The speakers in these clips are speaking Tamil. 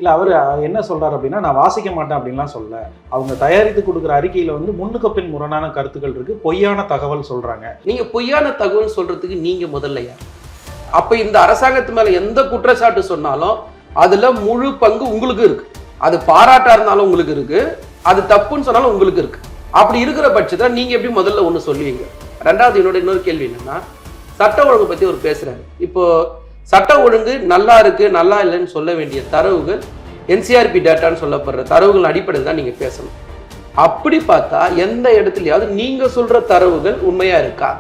இல்லை அவர் என்ன சொல்றாரு அப்படின்னா, நான் வாசிக்க மாட்டேன் அப்படின்லாம் சொல்ல. அவங்க தயாரித்து கொடுக்குற அறிக்கையில வந்து முன்னுக்கு பின் முரணான கருத்துக்கள் இருக்கு, பொய்யான தகவல் சொல்றாங்க. நீங்க பொய்யான தகவல் சொல்றதுக்கு நீங்க முதல்ல யார்? அப்ப இந்த அரசாங்கத்து மேல எந்த குற்றச்சாட்டு சொன்னாலும் அதுல முழு பங்கு உங்களுக்கு இருக்கு. அது பாராட்டா இருந்தாலும் உங்களுக்கு இருக்கு, அது தப்புன்னு சொன்னாலும் உங்களுக்கு இருக்கு. அப்படி இருக்கிற பட்சத்தில் நீங்க எப்படி முதல்ல ஒண்ணு சொல்லுவீங்க? ரெண்டாவது என்னோட இன்னொரு கேள்வி என்னன்னா, சட்ட ஒழுங்கு பத்தி அவர் பேசுறாரு. இப்போ சட்ட ஒழுங்கு நல்லா இருக்கு நல்லா இல்லைன்னு சொல்ல வேண்டிய தரவுகள் என்சிஆர்பி டேட்டான்னு சொல்லப்படுற தரவுகள் அடிப்படையில் தான் நீங்க பேசணும். அப்படி பார்த்தா எந்த இடத்துலயாவது நீங்க சொல்ற தரவுகள் உண்மையா இருக்கா?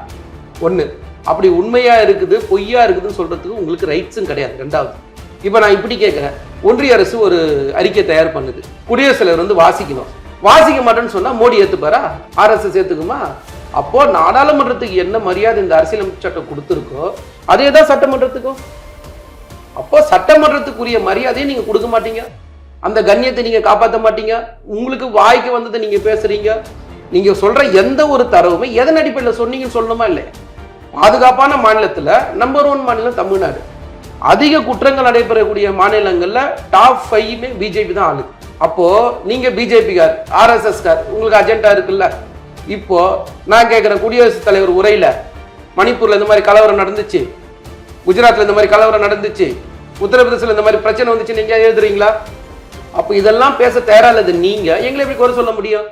ஒண்ணு, அப்படி உண்மையா இருக்குது பொய்யா இருக்குதுன்னு சொல்றதுக்கு உங்களுக்கு ரைட்ஸும் கிடையாது. ரெண்டாவது, இப்ப நான் இப்படி கேட்கிறேன், ஒன்றிய அரசு ஒரு அறிக்கை தயார் பண்ணுது, குடியரசுத் தலைவர் வந்து வாசிக்கணும், வாசிக்க மாட்டேன்னு சொன்னா மோடி ஏத்துப்பாரா? RSS ஏத்துக்குமா? அப்போ நாடாளுமன்றத்துக்கு என்ன மரியாதை இந்த அரசியலமைப்பு சட்டம் கொடுத்துருக்கோ அதே தான் சட்டமன்றத்துக்கும். அப்போ சட்டமன்றத்துக்குரிய மரியாதையை நீங்க கொடுக்க மாட்டீங்க, அந்த கண்ணியத்தை நீங்க காப்பாற்ற மாட்டீங்க. உங்களுக்கு வாய்க்கு வந்ததை நீங்க பேசுறீங்க. நீங்க சொல்ற எந்த ஒரு தரவுமே எதன் அடிப்படையில் சொன்னீங்கன்னு சொல்லணுமா இல்லையா? பாதுகாப்பான மாநிலத்துல நம்பர் 1 மாநிலம் தமிழ்நாடு. அதிக குற்றங்கள் நடைபெறக்கூடிய மாநிலங்கள்ல டாப் 5 பிஜேபி தான் ஆளு. அப்போ நீங்க பிஜேபி கார், RSS கார், உங்களுக்கு அஜெண்டா இருக்குல்ல. இப்போ நான் கேட்கிறேன், குடியரசுத் தலைவர் உரையில மணிப்பூர்ல இந்த மாதிரி கலவரம் நடந்துச்சு, குஜராத்ல இந்த மாதிரி கலவரம் நடந்துச்சு, உத்தரப்பிரதேசல இந்த மாதிரி பிரச்சனை வந்துச்சு, நீங்க எழுதுறீங்களா? அப்ப இதெல்லாம் பேச தயாரா இல்லது நீங்க எங்களை எப்படி குறை சொல்ல முடியும்?